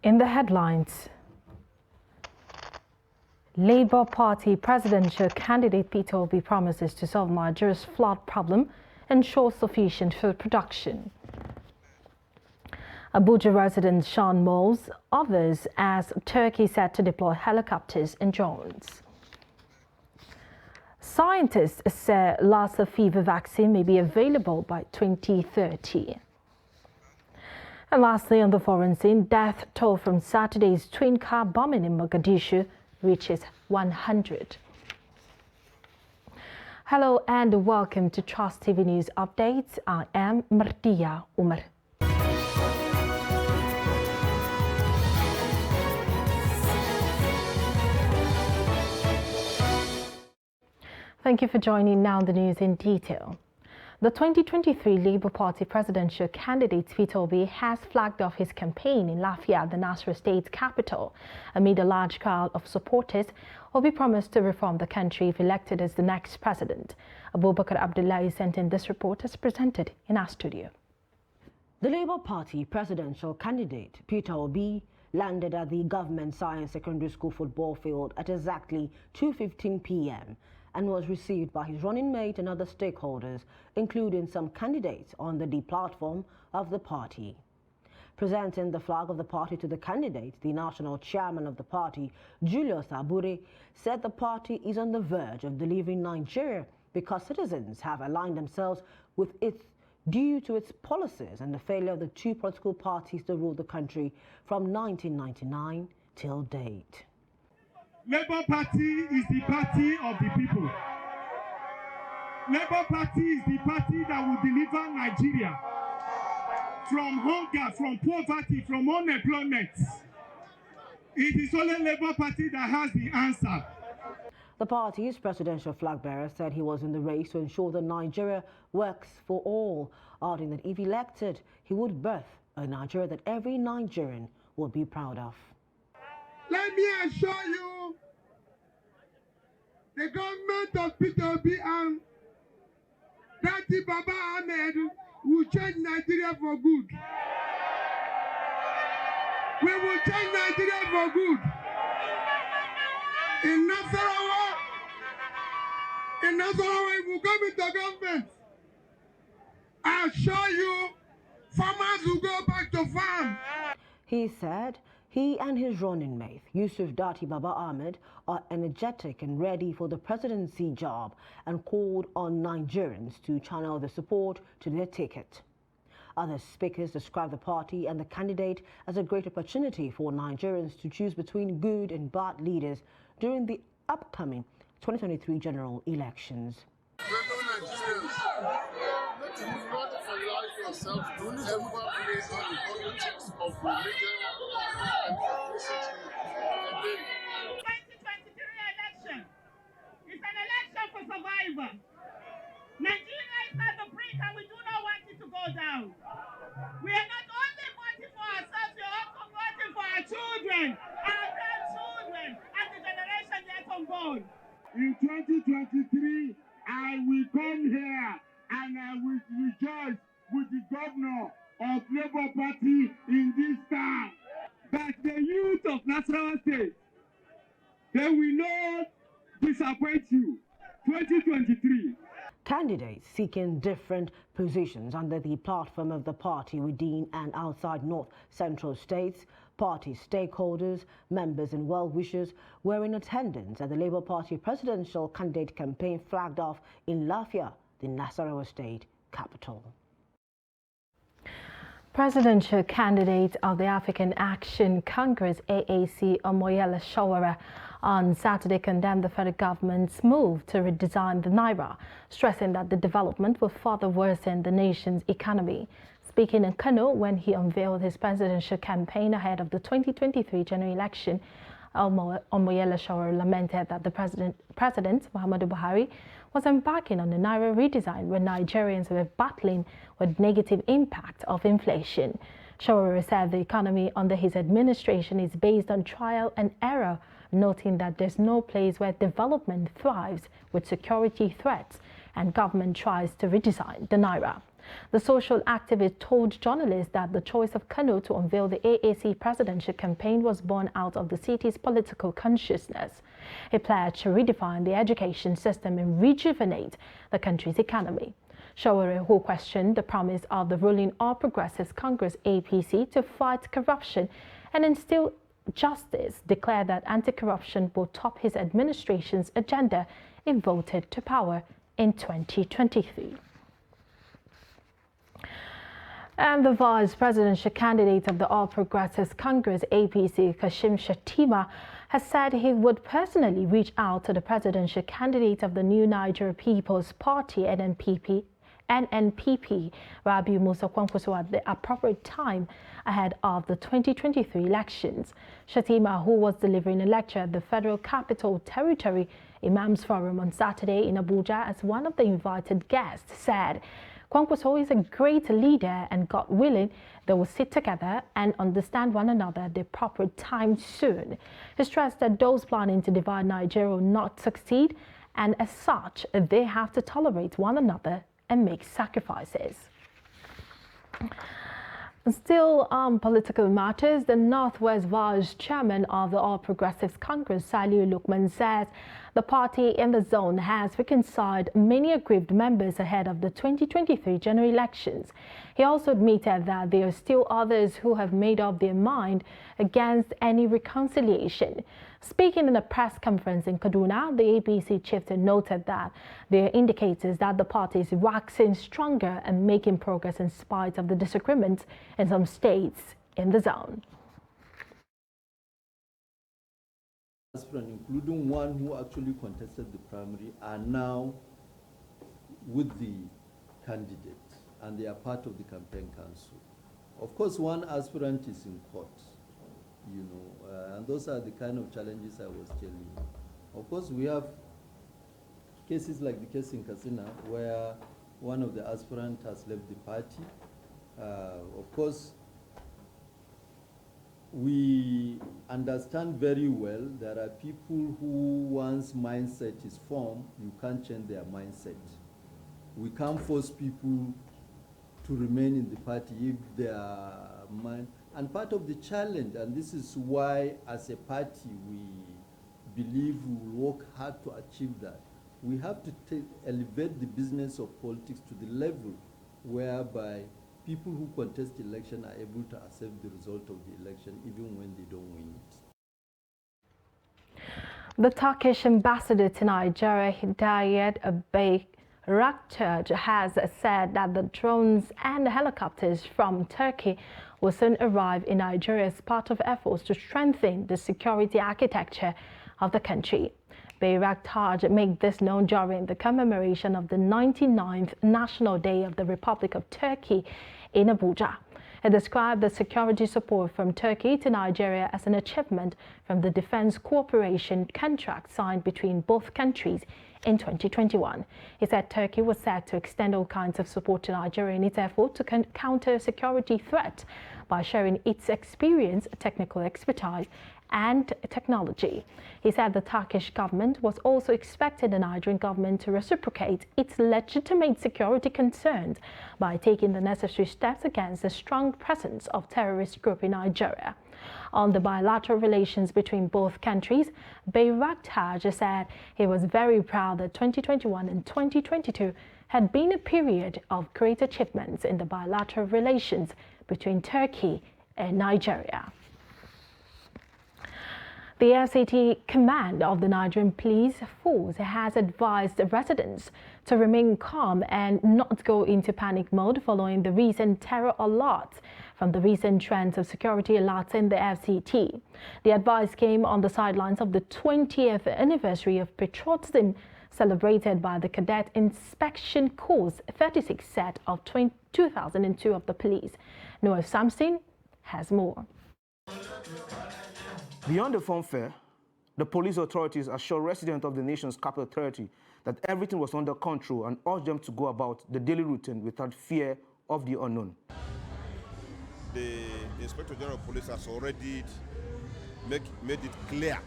In the headlines, Labour Party presidential candidate Peter Obi promises to solve Nigeria's flood problem and ensure sufficient food production. Abuja resident Sean Moles others as Turkey set to deploy helicopters and drones. Scientists say Lassa fever vaccine may be available by 2030. And lastly, on the foreign scene, death toll from Saturday's twin car bombing in Mogadishu reaches 100. Hello and welcome to Trust TV News Updates. I am Martia Umar. Thank you for joining now the news in detail. The 2023 Labour Party presidential candidate Peter Obi has flagged off his campaign in Lafia, the Nasarawa state capital. Amid a large crowd of supporters, Obi promised to reform the country if elected as the next president. Abubakar Abdullahi sent in this report as presented in our studio. The Labour Party presidential candidate Peter Obi landed at the Government Science Secondary School football field at exactly 2:15 p.m. and was received by his running mate and other stakeholders, including some candidates on the platform of the party. Presenting the flag of the party to the candidate, the national chairman of the party, Julius Abure, said the party is on the verge of delivering Nigeria because citizens have aligned themselves with it due to its policies and the failure of the two political parties to rule the country from 1999 till date. Labour Party is the party of the people. Labour Party is the party that will deliver Nigeria from hunger, from poverty, from unemployment. It is only Labour Party that has the answer. The party's presidential flag bearer said he was in the race to ensure that Nigeria works for all, adding that if elected, he would birth a Nigeria that every Nigerian will be proud of. Let me assure you, the government of Peter Obi and Daddy Baba Ahmed will change Nigeria for good. We will change Nigeria for good. In Nasarawa, if we come into government, I assure you, farmers will go back to farm. He said he and his running mate, Yusuf Dati Baba Ahmed, are energetic and ready for the presidency job and called on Nigerians to channel their support to their ticket. Other speakers described the party and the candidate as a great opportunity for Nigerians to choose between good and bad leaders during the upcoming 2023 general elections. Survivor. Nigeria is at the brink and we do not want it to go down. We are not only voting for ourselves, we are also voting for our children, our grandchildren, and the generation yet unborn. In 2023, I will come here and I will rejoice with the governor of Labour Party in this town. That the youth of Nasarawa State, they will not disappoint you. 2023. Candidates seeking different positions under the platform of the party within and outside North Central states, party stakeholders, members and well-wishers were in attendance at the Labour Party presidential candidate campaign flagged off in Lafia, the Nasarawa state capital. Presidential candidate of the African Action Congress AAC Omoyele Sowore on Saturday condemned the federal government's move to redesign the Naira, stressing that the development will further worsen the nation's economy. Speaking in Kano when he unveiled his presidential campaign ahead of the 2023 general election, Omoyele Sowore lamented that the President Muhammadu Buhari was embarking on a Naira redesign when Nigerians were battling with negative impact of inflation. Sowore said the economy under his administration is based on trial and error, noting that there's no place where development thrives with security threats and government tries to redesign the Naira. The social activist told journalists that the choice of Kano to unveil the AAC presidential campaign was born out of the city's political consciousness. He pledged to redefine the education system and rejuvenate the country's economy. Showore, who questioned the promise of the ruling All Progressives Congress APC to fight corruption and instill justice, declared that anti-corruption will top his administration's agenda if voted to power in 2023. And the vice presidential candidate of the All Progressives Congress APC, Kashim Shettima, has said he would personally reach out to the presidential candidate of the New Nigeria People's Party, NNPP, Rabiu Musa Kwankwaso, at the appropriate time ahead of the 2023 elections. Shettima, who was delivering a lecture at the Federal Capital Territory Imams Forum on Saturday in Abuja as one of the invited guests, said Kwankwaso is a great leader and, God willing, they will sit together and understand one another at the proper time soon. He stressed that those planning to divide Nigeria will not succeed, and as such, they have to tolerate one another and make sacrifices. Still on political matters, the Northwest Vice Chairman of the All Progressives Congress, Saliu Lukman, says the party in the zone has reconciled many aggrieved members ahead of the 2023 general elections. He also admitted that there are still others who have made up their mind against any reconciliation. Speaking in a press conference in Kaduna, the APC chieftain noted that there are indicators that the party is waxing stronger and making progress in spite of the disagreements in some states in the zone. Aspirants, including one who actually contested the primary, are now with the candidate and they are part of the campaign council. Of course, one aspirant is in court, you know, and those are the kind of challenges I was telling you. Of course, we have cases like the case in Katsina where one of the aspirants has left the party. Of course, we understand very well there are people who once mindset is formed, you can't change their mindset. We can't force people to remain in the party if their mind, and part of the challenge, and this is why as a party we believe we will work hard to achieve that, we have to elevate the business of politics to the level whereby people who contest the election are able to accept the result of the election even when they don't win it. The Turkish ambassador to Nigeria, Hidayat Bayraktar, has said that the drones and helicopters from Turkey will soon arrive in Nigeria as part of efforts to strengthen the security architecture of the country. Bayraktar made this known during the commemoration of the 99th National Day of the Republic of Turkey in Abuja. He described the security support from Turkey to Nigeria as an achievement from the defense cooperation contract signed between both countries in 2021. He said Turkey was set to extend all kinds of support to Nigeria in its effort to counter security threats by sharing its experience, technical expertise, and technology. He said the Turkish government was also expecting the Nigerian government to reciprocate its legitimate security concerns by taking the necessary steps against the strong presence of terrorist groups in Nigeria. On the bilateral relations between both countries, Bayraktar said he was very proud that 2021 and 2022 had been a period of great achievements in the bilateral relations between Turkey and Nigeria. The FCT command of the Nigerian Police Force has advised residents to remain calm and not go into panic mode following the recent terror alerts from the recent trends of security alerts in the FCT. The advice came on the sidelines of the 20th anniversary of patriotism celebrated by the Cadet Inspection Corps 36th set of 2002 of the police. Noah Samson has more. Beyond the fanfare, the police authorities assured residents of the nation's capital territory that everything was under control and urged them to go about the daily routine without fear of the unknown. The Inspector General of Police has already made it clear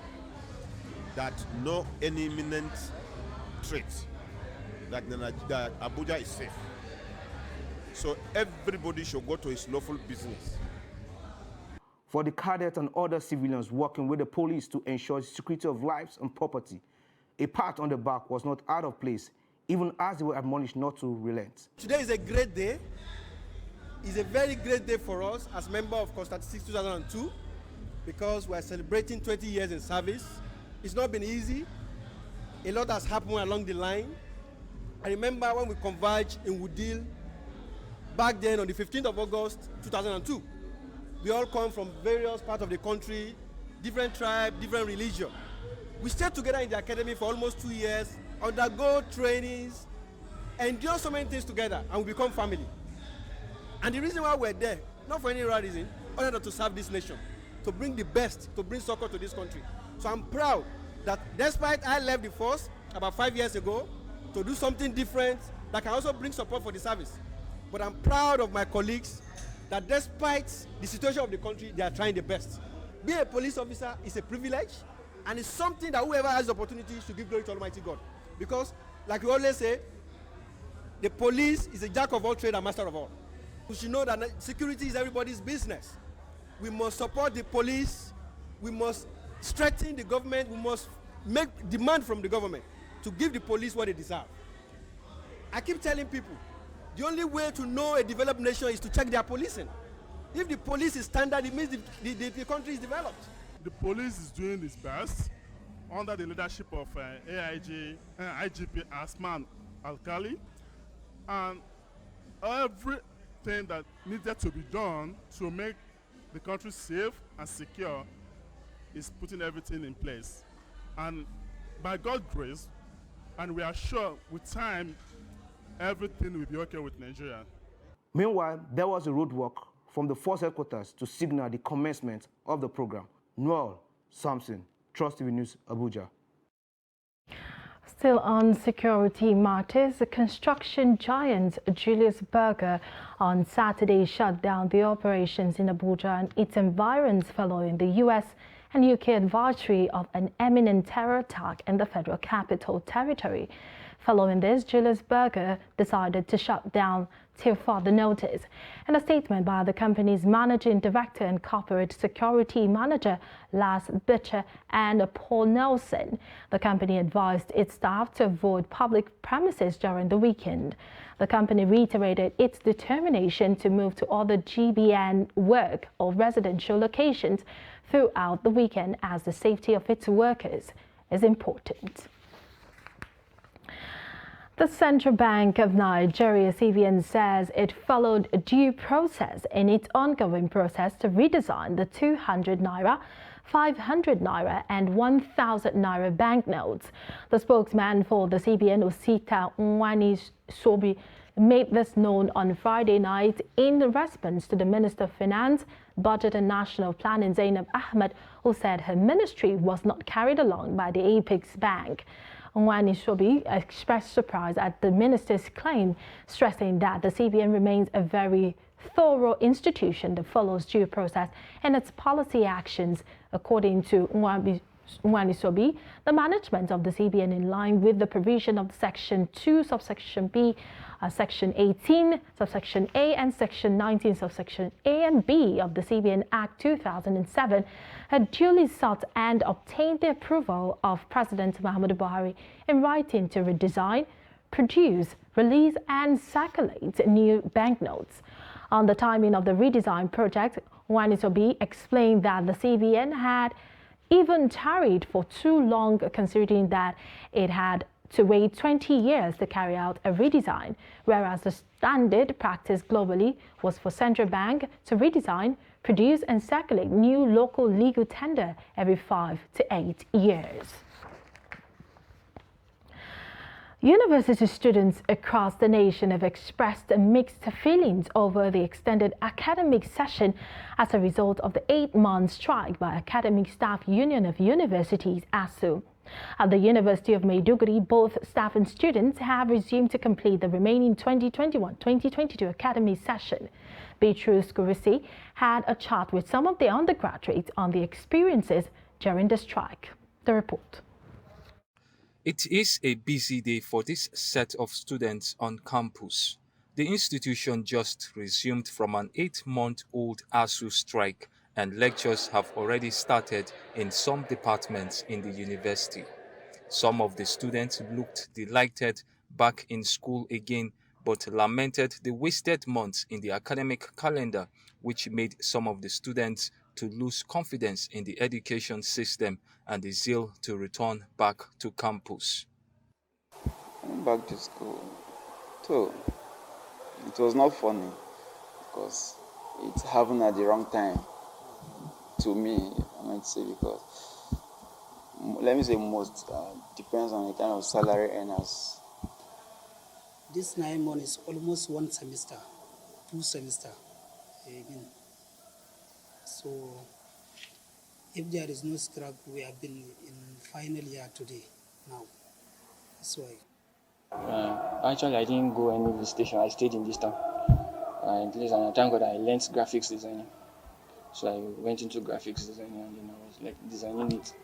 that no imminent threat, that Abuja is safe. So everybody should go to his lawful business. For the cadets and other civilians working with the police to ensure the security of lives and property, a pat on the back was not out of place, even as they were admonished not to relent. Today is a great day. It's a very great day for us as member of Corps 36 2002 because we're celebrating 20 years in service. It's not been easy. A lot has happened along the line. I remember when we converged in Woodil back then on the 15th of August 2002. We all come from various parts of the country, different tribes, different religion. We stayed together in the academy for almost 2 years, undergo trainings, endure so many things together, and we become family. And the reason why we're there, not for any other reason, other than to serve this nation, to bring the best, to bring succor to this country. So I'm proud that despite I left the force about 5 years ago to do something different that can also bring support for the service. But I'm proud of my colleagues that despite the situation of the country, they are trying the best. Being a police officer is a privilege, and it's something that whoever has the opportunity should give glory to Almighty God. Because, like we always say, the police is a jack of all trades and master of all. We should know that security is everybody's business. We must support the police, we must strengthen the government, we must make demand from the government to give the police what they deserve. I keep telling people, the only way to know a developed nation is to check their policing. If the police is standard, it means the country is developed. The police is doing its best under the leadership of IGP Asman Alkali, and everything that needed to be done to make the country safe and secure is putting everything in place. And by God's grace, and we are sure with time, everything will be okay with Nigeria. Meanwhile, there was a roadblock from the force headquarters to signal the commencement of the program. Noel Samson, Trust TV News, Abuja. Still on security matters, the construction giant Julius Berger on Saturday shut down the operations in Abuja and its environs following the US and UK advisory of an imminent terror attack in the Federal Capital Territory. Following this, Julius Berger decided to shut down till further notice. In a statement by the company's managing director and corporate security manager, Lars Bitcher and Paul Nelson, the company advised its staff to avoid public premises during the weekend. The company reiterated its determination to move to other GBN work or residential locations throughout the weekend as the safety of its workers is important. The Central Bank of Nigeria, CBN, says it followed a due process in its ongoing process to redesign the 200 naira, 500 naira and 1,000 naira banknotes. The spokesman for the CBN, Osita Nwani-Sobi, made this known on Friday night in response to the Minister of Finance, Budget and National Planning, Zainab Ahmed, who said her ministry was not carried along by the Apex Bank. Nwani-Sobi expressed surprise at the minister's claim, stressing that the CBN remains a very thorough institution that follows due process in its policy actions. According to Nwani-Sobi, the management of the CBN, in line with the provision of Section 2, subsection B, Section 18, subsection A, and Section 19, subsection A and B of the CBN Act 2007, had duly sought and obtained the approval of President Muhammadu Buhari in writing to redesign, produce, release, and circulate new banknotes. On the timing of the redesign project, Nwani-Sobi explained that the CBN had even tarried for too long, considering that it had to wait 20 years to carry out a redesign, whereas the standard practice globally was for central bank to redesign, produce and circulate new local legal tender every 5 to 8 years. University students across the nation have expressed mixed feelings over the extended academic session as a result of the 8-month strike by Academic Staff Union of Universities, ASU. At the University of Maiduguri, both staff and students have resumed to complete the remaining 2021-2022 academic session. Beatrice Kurisi had a chat with some of the undergraduates on the experiences during the strike. The report. It is a busy day for this set of students on campus. The institution just resumed from an 8-month-old ASU strike, and lectures have already started in some departments in the university. Some of the students looked delighted back in school again, but lamented the wasted months in the academic calendar, which made some of the students to lose confidence in the education system and the zeal to return back to campus. Back to school. So, it was not funny because it happened at the wrong time to me, I might say, because let me say most depends on the kind of salary earners. This 9 months is almost 1 semester, 2 semester again. So if there is no strike, we have been in final year today now. That's why. Actually, I didn't go any visitation. I stayed in this town. And thank God I learned graphics designing. So I went into graphics designing, and then I was like designing it.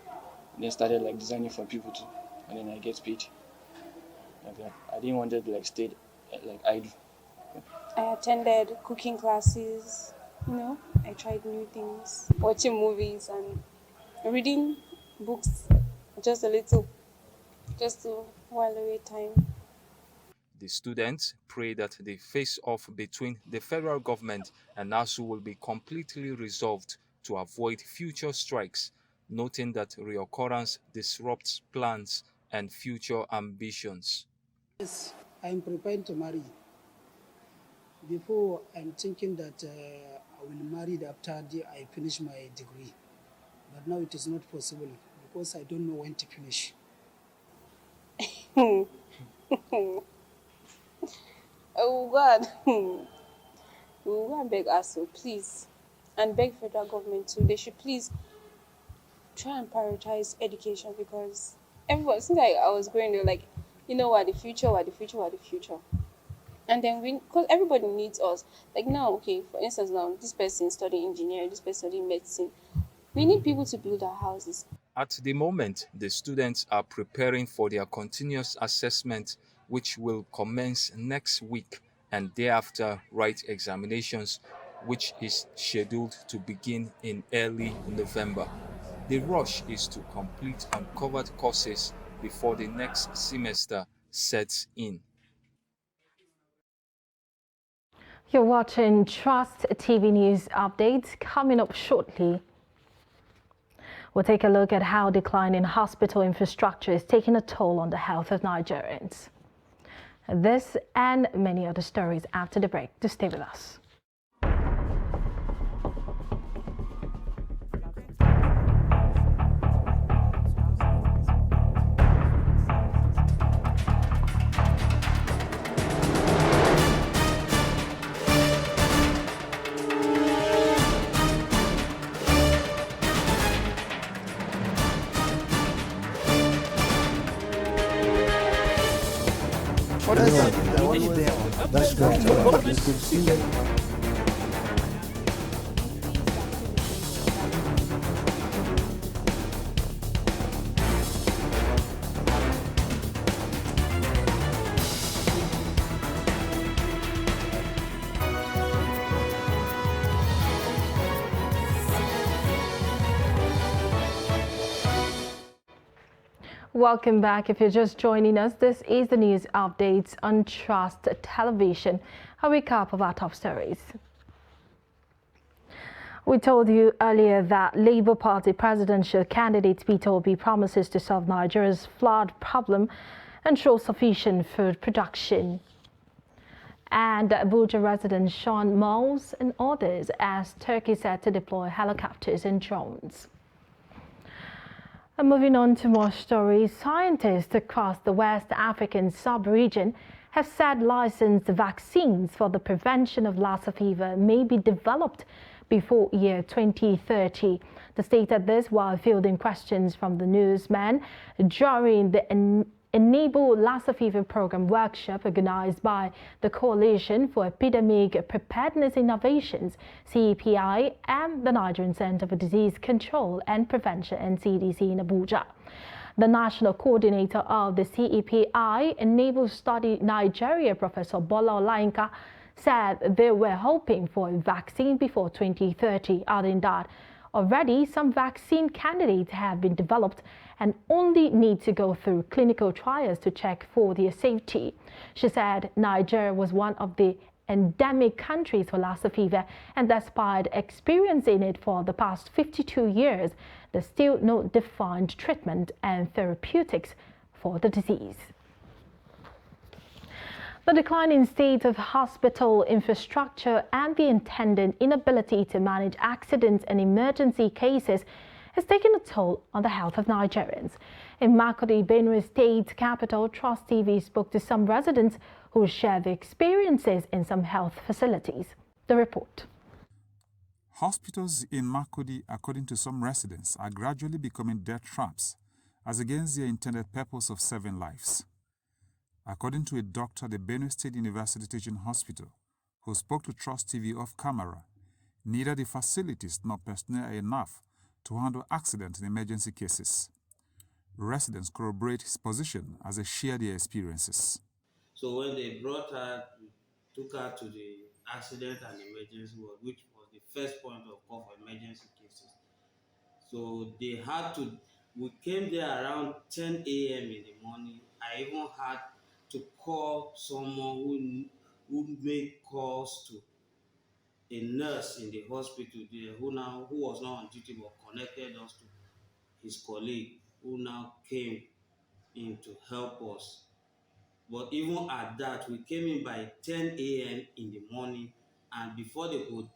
Then started like designing for people too, and then I get paid. Like that. I didn't want to like stay like idle. I attended cooking classes. I tried new things, watching movies and reading books, just a little, just to while away time. The students pray that the face-off between the federal government and ASU will be completely resolved to avoid future strikes, noting that reoccurrence disrupts plans and future ambitions. Yes, I'm prepared to marry. Before, I'm thinking that I will marry after I finish my degree. But now it is not possible because I don't know when to finish. Oh God. We will go and beg ASU, please. And beg federal government too. They should please try and prioritize education, because everyone, since I was growing, they're like, the future. And then because everybody needs us. Like now, okay, for instance, now this person studying engineering, this person studying medicine. We need people to build our houses. At the moment, the students are preparing for their continuous assessment, which will commence next week, and thereafter write examinations, which is scheduled to begin in early November. The rush is to complete uncovered courses before the next semester sets in. You're watching Trust TV News Updates. Coming up shortly, we'll take a look at how declining hospital infrastructure is taking a toll on the health of Nigerians. This and many other stories after the break. Just stay with us. That's great. It's good to see you. Welcome back. If you're just joining us, this is the news updates on Trust Television. A recap of our top stories. We told you earlier that Labour Party presidential candidate Peter Obi promises to solve Nigeria's flood problem, ensure sufficient food production. And Abuja resident Sean Moles and others as Turkey set to deploy helicopters and drones. And moving on to more stories, scientists across the West African sub-region have said licensed vaccines for the prevention of Lassa fever may be developed before year 2030. They stated this while fielding questions from the newsmen during the Enable Lassa Fever Program workshop organized by the Coalition for Epidemic Preparedness Innovations, CEPI, and the Nigerian Center for Disease Control and Prevention, NCDC, in Abuja. The national coordinator of the CEPI Naval Study Nigeria, Professor Bola Olainka, said they were hoping for a vaccine before 2030, adding that already some vaccine candidates have been developed and only need to go through clinical trials to check for their safety. She said Nigeria was one of the endemic countries for Lassa fever, and despite experiencing it for the past 52 years, there's still no defined treatment and therapeutics for the disease. The declining state of hospital infrastructure and the attendant inability to manage accidents and emergency cases has taken a toll on the health of Nigerians. In Makurdi, Benue State capital, Trust TV spoke to some residents who share their experiences in some health facilities. The report. Hospitals in Makurdi, according to some residents, are gradually becoming death traps as against their intended purpose of saving lives. According to a doctor at the Benue State University Teaching Hospital, who spoke to Trust TV off camera, neither the facilities nor personnel are enough to handle accident and emergency cases. Residents corroborate his position as they share their experiences. So when they brought her, took her to the accident and emergency ward, which was the first point of call for emergency cases. So they had to, we came there around 10 a.m. in the morning. I even had to call someone who made calls to a nurse in the hospital there who was not on duty but connected us to his colleague who now came in to help us. But even at that, we came in by 10 a.m. in the morning, and before they could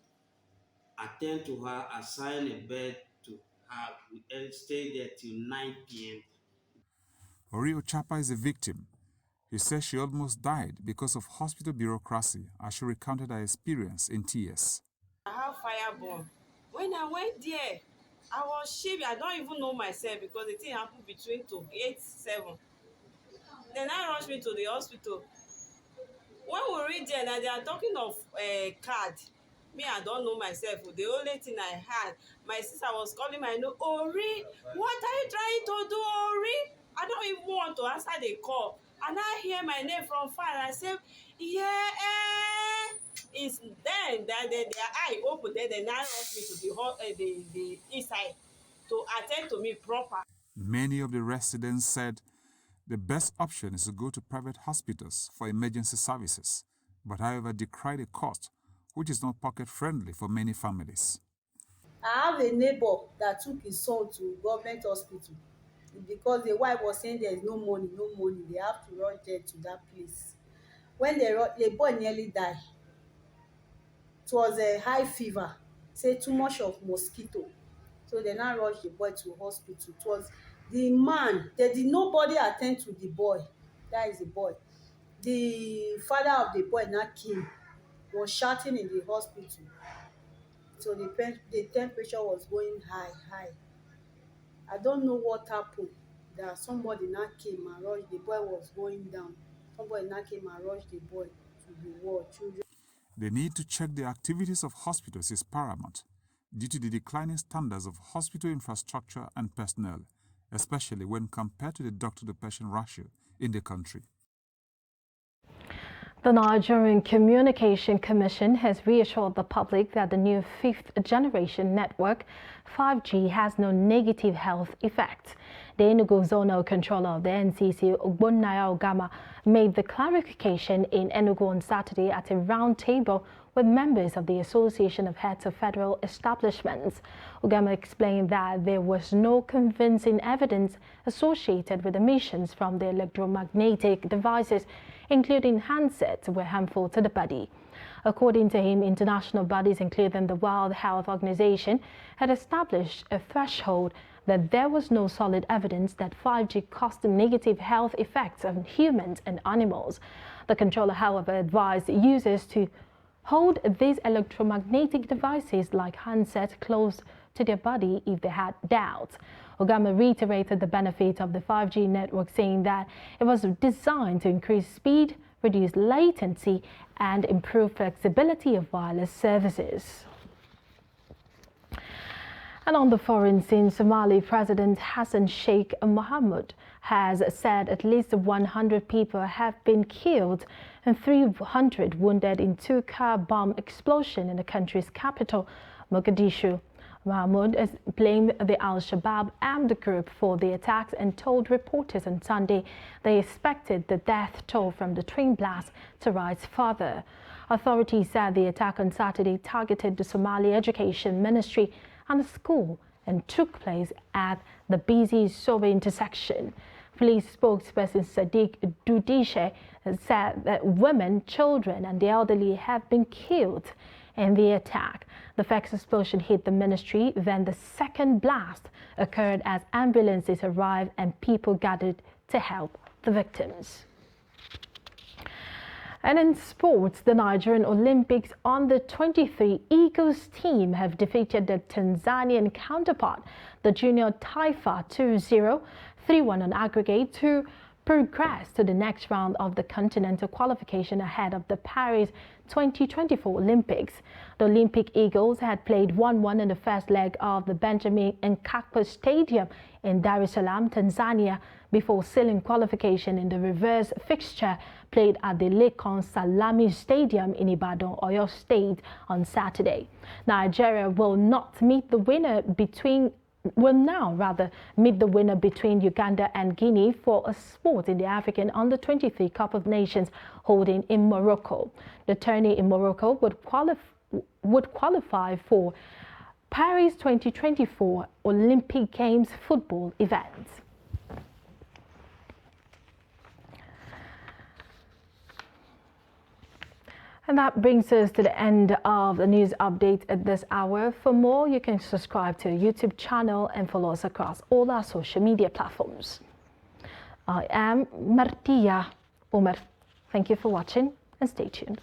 attend to her, assign a bed to her, we stayed there till 9 p.m. Ori Ochapa is a victim. He says she almost died because of hospital bureaucracy as she recounted her experience in tears. I have fireborn. When I went there, I was shaking. I don't even know myself because the thing happened between 8-7. Then I rushed me to the hospital. When we reached there, they are talking of a card. Me, I don't know myself. The only thing I had, my sister was calling my name, Ori, what are you trying to do, Ori? I don't even want to answer the call. And I hear my name from far, and I say, yeah, it's then that their eye opened, then they now rushed me to the inside to attend to me proper. Many of the residents said the best option is to go to private hospitals for emergency services, but however decry the cost, which is not pocket-friendly for many families. I have a neighbor that took his son to government hospital because the wife was saying there is no money, they have to rush there to that place. When the boy nearly died, it was a high fever, say too much of mosquito. So they now rushed the boy to hospital. It was the man, nobody attend to the boy. That is the boy. The father of the boy now came, was shouting in the hospital. So the temperature was going high. I don't know what happened. That somebody now came and rushed, the boy was going down. Somebody now came and rushed the boy to the ward. Children. The need to check the activities of hospitals is paramount due to the declining standards of hospital infrastructure and personnel, especially when compared to the doctor-to-patient ratio in the country. The Nigerian Communication Commission has reassured the public that the new fifth-generation network, 5G, has no negative health effects. The Enugu Zonal Controller of the NCC, Ogbonnaya Ogama, made the clarification in Enugu on Saturday at a roundtable with members of the Association of Heads of Federal Establishments. Ogama explained that there was no convincing evidence associated with emissions from the electromagnetic devices, including handsets, were harmful to the body. According to him, international bodies, including the World Health Organization, had established a threshold that there was no solid evidence that 5G caused negative health effects on humans and animals. The controller, however, advised users to hold these electromagnetic devices like handsets close to their body if they had doubts. Ogama reiterated the benefit of the 5G network, saying that it was designed to increase speed, reduce latency, and improve flexibility of wireless services. And on the foreign scene, Somali President Hassan Sheikh Mohamud has said at least 100 people have been killed and 300 wounded in two-car bomb explosion in the country's capital, Mogadishu. Mohamud has blamed the Al-Shabaab armed group for the attacks and told reporters on Sunday they expected the death toll from the twin blasts to rise further. Authorities said the attack on Saturday targeted the Somali Education Ministry and a school and took place at the busy Sobe intersection. Police spokesperson Sadiq Dudishe said that women, children and the elderly have been killed in the attack. The first explosion hit the ministry, then the second blast occurred as ambulances arrived and people gathered to help the victims. And in sports, the Nigerian Olympics Under-23 Eagles team have defeated their Tanzanian counterpart, the junior Taifa 2-0, 3-1 on aggregate to progress to the next round of the continental qualification ahead of the Paris 2024 Olympics. The Olympic Eagles had played 1-1 in the first leg of the Benjamin Mkapa Stadium in Dar es Salaam, Tanzania, before sealing qualification in the reverse fixture played at the Lekon Salami Stadium in Ibadan, Oyo State on Saturday. Nigeria will now meet the winner between Uganda and Guinea for a spot in the African Under-23 Cup of Nations holding in Morocco. The tourney in Morocco would qualify for Paris 2024 Olympic Games football events. And that brings us to the end of the news update at this hour. For more, you can subscribe to our YouTube channel and follow us across all our social media platforms. I am Martia Umar. Thank you for watching and stay tuned.